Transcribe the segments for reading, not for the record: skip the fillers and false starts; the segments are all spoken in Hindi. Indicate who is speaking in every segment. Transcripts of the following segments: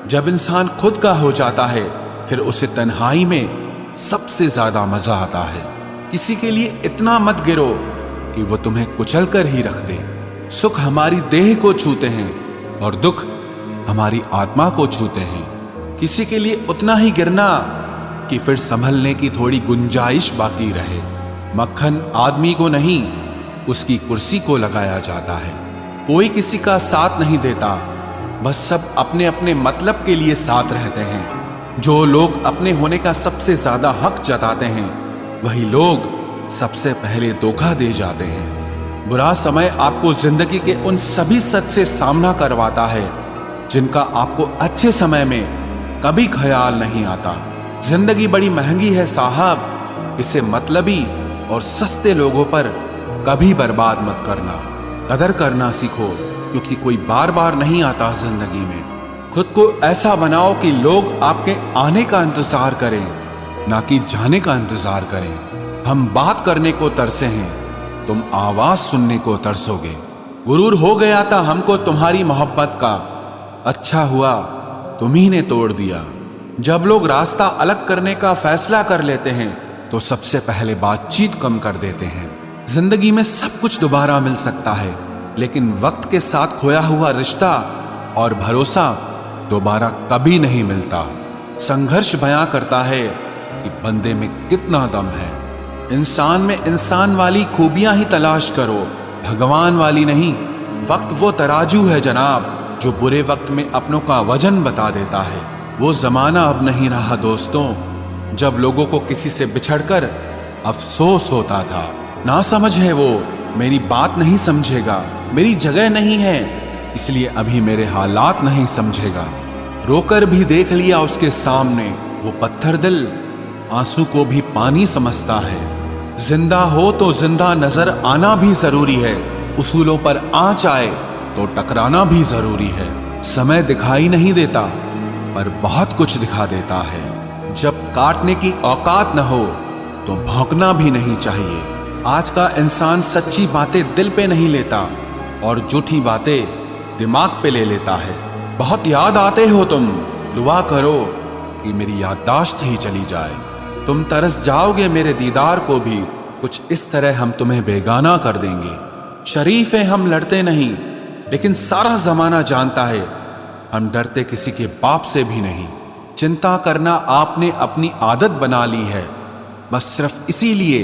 Speaker 1: जब इंसान खुद का हो जाता है फिर उसे तन्हाई में सबसे ज्यादा मजा आता है। किसी के लिए इतना मत गिरो कि वो तुम्हें कुचल कर ही रख दे। सुख हमारी देह को छूते हैं और दुख हमारी आत्मा को छूते हैं। किसी के लिए उतना ही गिरना कि फिर संभलने की थोड़ी गुंजाइश बाकी रहे। मक्खन आदमी को नहीं, उसकी कुर्सी को लगाया जाता है। कोई किसी का साथ नहीं देता, बस सब अपने अपने मतलब के लिए साथ रहते हैं। जो लोग अपने होने का सबसे ज्यादा हक जताते हैं वही लोग सबसे पहले धोखा दे जाते हैं। बुरा समय आपको जिंदगी के उन सभी सच से सामना करवाता है जिनका आपको अच्छे समय में कभी ख्याल नहीं आता। जिंदगी बड़ी महंगी है साहब, इसे मतलबी और सस्ते लोगों पर कभी बर्बाद मत करना। कदर करना सीखो, क्योंकि कोई बार बार नहीं आता जिंदगी में। खुद को ऐसा बनाओ कि लोग आपके आने का इंतजार करें, ना कि जाने का इंतजार करें। हम बात करने को तरसे हैं, तुम आवाज सुनने को तरसोगे। गुरूर हो गया था हमको तुम्हारी मोहब्बत का, अच्छा हुआ तुम्ही ने तोड़ दिया। जब लोग रास्ता अलग करने का फैसला कर लेते हैं तो सबसे पहले बातचीत कम कर देते हैं। जिंदगी में सब कुछ दोबारा मिल सकता है, लेकिन वक्त के साथ खोया हुआ रिश्ता और भरोसा दोबारा कभी नहीं मिलता। संघर्ष बयां करता है कि बंदे में कितना दम है। इंसान में इंसान वाली खूबियां ही तलाश करो, भगवान वाली नहीं। वक्त वो तराजू है जनाब, जो बुरे वक्त में अपनों का वजन बता देता है। वो जमाना अब नहीं रहा दोस्तों, जब लोगों को किसी से बिछड़कर अफसोस होता था। ना समझ है वो, मेरी बात नहीं समझेगा, मेरी जगह नहीं है, इसलिए अभी मेरे हालात नहीं समझेगा। रोकर भी देख लिया उसके सामने, वो पत्थर दिल आंसू को भी पानी समझता है। जिंदा हो तो जिंदा नजर आना भी जरूरी है, उसूलों पर आंच आए तो टकराना भी जरूरी है। समय दिखाई नहीं देता पर बहुत कुछ दिखा देता है। जब काटने की औकात न हो तो भौंकना भी नहीं चाहिए। आज का इंसान सच्ची बातें दिल पे नहीं लेता और झूठी बातें दिमाग पे ले लेता है। बहुत याद आते हो तुम, दुआ करो कि मेरी याददाश्त ही चली जाए। तुम तरस जाओगे मेरे दीदार को भी, कुछ इस तरह हम तुम्हें बेगाना कर देंगे। शरीफ हैं हम, लड़ते नहीं, लेकिन सारा जमाना जानता है हम डरते किसी के बाप से भी नहीं। चिंता करना आपने अपनी आदत बना ली है, बस सिर्फ इसीलिए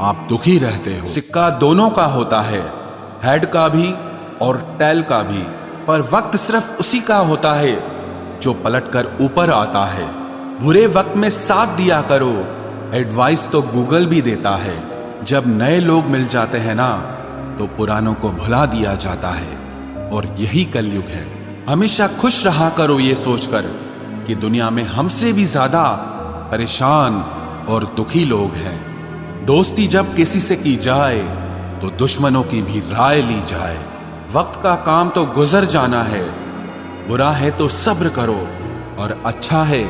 Speaker 1: आप दुखी रहते हो। सिक्का दोनों का होता है, हेड का भी और टेल का भी, पर वक्त सिर्फ उसी का होता है जो पलटकर ऊपर आता है। बुरे वक्त में साथ दिया करो, एडवाइस तो गूगल भी देता है। जब नए लोग मिल जाते हैं ना तो पुरानों को भुला दिया जाता है, और यही कलयुग है। हमेशा खुश रहा करो ये सोचकर कि दुनिया में हमसे भी ज्यादा परेशान और दुखी लोग हैं। दोस्ती जब किसी से की जाए तो दुश्मनों की भी राय ली जाए। वक्त का काम तो गुजर जाना है, बुरा है तो सब्र करो और अच्छा है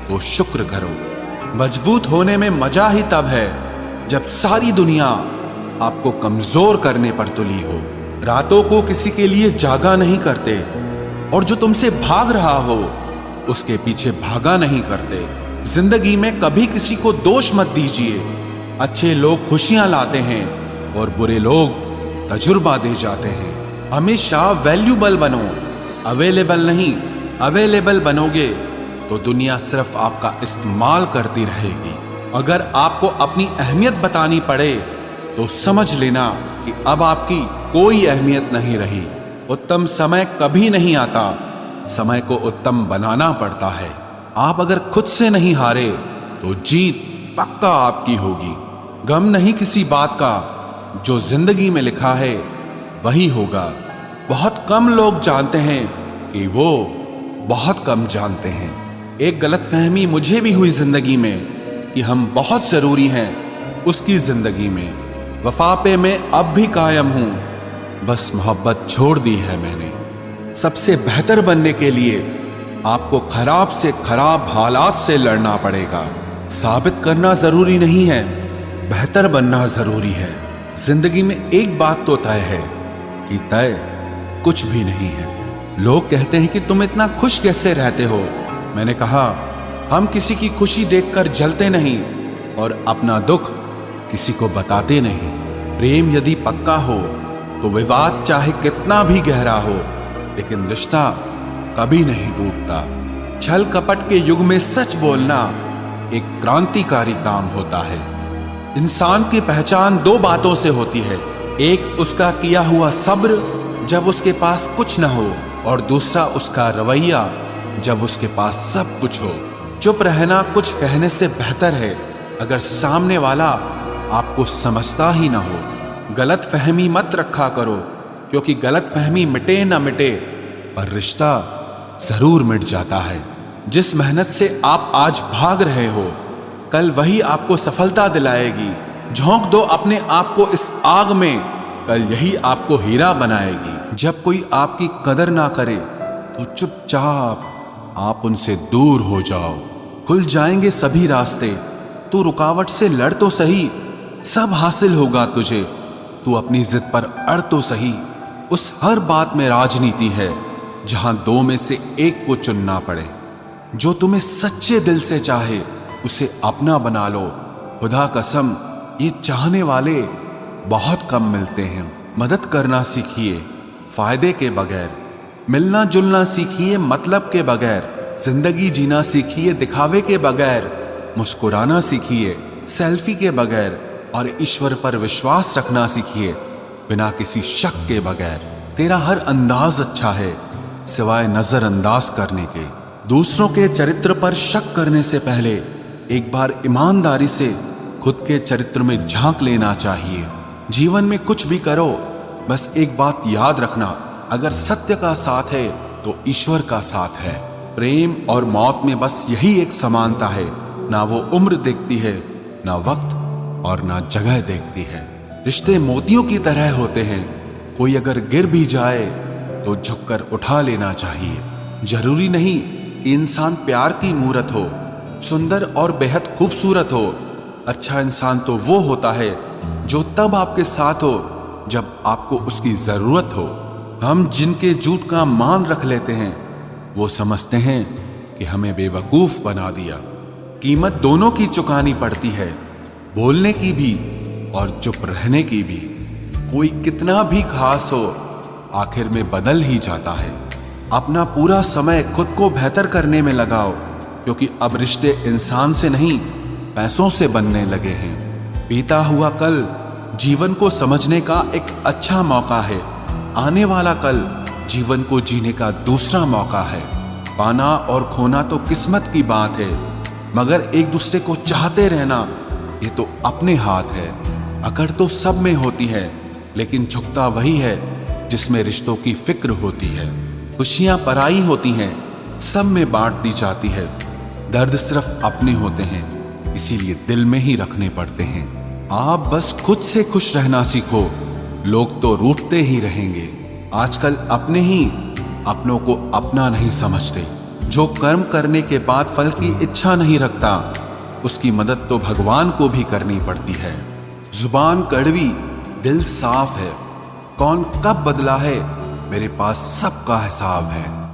Speaker 1: तो शुक्र करो। मजबूत होने में मजा ही तब है जब सारी दुनिया आपको कमजोर करने पर तुली हो। रातों को किसी के लिए जागा नहीं करते, और जो तुमसे भाग रहा हो उसके पीछे भागा नहीं करते। जिंदगी में कभी किसी को दोष मत दीजिए। अच्छे लोग खुशियां लाते हैं और बुरे लोग तजुर्बा दे जाते हैं। हमेशा वैल्यूबल बनो, अवेलेबल नहीं। अवेलेबल बनोगे तो दुनिया सिर्फ आपका इस्तेमाल करती रहेगी। अगर आपको अपनी अहमियत बतानी पड़े तो समझ लेना कि अब आपकी कोई अहमियत नहीं रही। उत्तम समय कभी नहीं आता, समय को उत्तम बनाना पड़ता है। आप अगर खुद से नहीं हारे तो जीत पक्का आपकी होगी। गम नहीं किसी बात का, जो जिंदगी में लिखा है वही होगा। बहुत कम लोग जानते हैं कि वो बहुत कम जानते हैं। एक गलतफहमी मुझे भी हुई जिंदगी में कि हम बहुत जरूरी हैं उसकी जिंदगी में। वफा पे मैं अब भी कायम हूं, बस मोहब्बत छोड़ दी है मैंने। सबसे बेहतर बनने के लिए आपको खराब से खराब हालात से लड़ना पड़ेगा। साबित करना जरूरी नहीं है, बेहतर बनना जरूरी है। जिंदगी में एक बात तो तय है कि तय कुछ भी नहीं है, लोग कहते हैं कि तुम इतना खुश कैसे रहते हो। मैंने कहा, हम किसी की खुशी देखकर जलते नहीं और अपना दुख किसी को बताते नहीं। प्रेम यदि पक्का हो तो विवाद चाहे कितना भी गहरा हो, लेकिन रिश्ता कभी नहीं टूटता। छल कपट के युग में सच बोलना एक क्रांतिकारी काम होता है। इंसान की पहचान दो बातों से होती है, एक उसका किया हुआ सब्र जब उसके पास कुछ न हो, और दूसरा उसका रवैया जब उसके पास सब कुछ हो। चुप रहना कुछ कहने से बेहतर है अगर सामने वाला आपको समझता ही ना हो। गलत फहमी मत रखा करो, क्योंकि गलत फहमी मिटे ना मिटे पर रिश्ता जरूर मिट जाता है। जिस मेहनत से आप आज भाग रहे हो, कल वही आपको सफलता दिलाएगी। झोंक दो अपने आप को इस आग में, कल यही आपको हीरा बनाएगी। जब कोई आपकी कदर ना करे तो चुपचाप आप उनसे दूर हो जाओ। खुल जाएंगे सभी रास्ते, तू रुकावट से लड़ तो सही, सब हासिल होगा तुझे। तू अपनी जिद पर अड़ तो सही। उस हर बात में राजनीति है जहां दो में से एक को चुनना पड़े। जो तुम्हें सच्चे दिल से चाहे उसे अपना बना लो। खुदा कसम, ये चाहने वाले बहुत कम मिलते हैं। मदद करना सीखिए फायदे के बगैर, मिलना जुलना सीखिए मतलब के बगैर, जिंदगी जीना सीखिए दिखावे के बगैर, मुस्कुराना सीखिए सेल्फी के बगैर, और ईश्वर पर विश्वास रखना सीखिए बिना किसी शक के बगैर। तेरा हर अंदाज अच्छा है सिवाय नजरअंदाज करने के। दूसरों के चरित्र पर शक करने से पहले एक बार ईमानदारी से खुद के चरित्र में झांक लेना चाहिए। जीवन में कुछ भी करो, बस एक बात याद रखना, अगर सत्य का साथ है तो ईश्वर का साथ है। प्रेम और मौत में बस यही एक समानता है, ना वो उम्र देखती है, ना वक्त और ना जगह देखती है। रिश्ते मोतियों की तरह होते हैं, कोई अगर गिर भी जाए तो झुककर उठा लेना चाहिए। जरूरी नहीं कि इंसान प्यार की मूरत हो, सुंदर और बेहद खूबसूरत हो। अच्छा इंसान तो वो होता है जो तब आपके साथ हो जब आपको उसकी जरूरत हो। हम जिनके झूठ का मान रख लेते हैं वो समझते हैं कि हमें बेवकूफ बना दिया। कीमत दोनों की चुकानी पड़ती है, बोलने की भी और चुप रहने की भी। कोई कितना भी खास हो आखिर में बदल ही जाता है। अपना पूरा समय खुद को बेहतर करने में लगाओ, क्योंकि अब रिश्ते इंसान से नहीं पैसों से बनने लगे हैं। बीता हुआ कल जीवन को समझने का एक अच्छा मौका है, आने वाला कल जीवन को जीने का दूसरा मौका है। पाना और खोना तो किस्मत की बात है, मगर एक दूसरे को चाहते रहना ये तो अपने हाथ है। अकड़ तो सब में होती है, लेकिन झुकता वही है जिसमें रिश्तों की फिक्र होती है। खुशियां पराई होती हैं, सब में बांट दी जाती है। दर्द सिर्फ अपने होते हैं, इसीलिए दिल में ही रखने पड़ते हैं। आप बस खुद से खुश रहना सीखो, लोग तो रूठते ही रहेंगे। आजकल अपने ही अपनों को अपना नहीं समझते। जो कर्म करने के बाद फल की इच्छा नहीं रखता, उसकी मदद तो भगवान को भी करनी पड़ती है। जुबान कड़वी, दिल साफ है। कौन कब बदला है, मेरे पास सबका हिसाब है।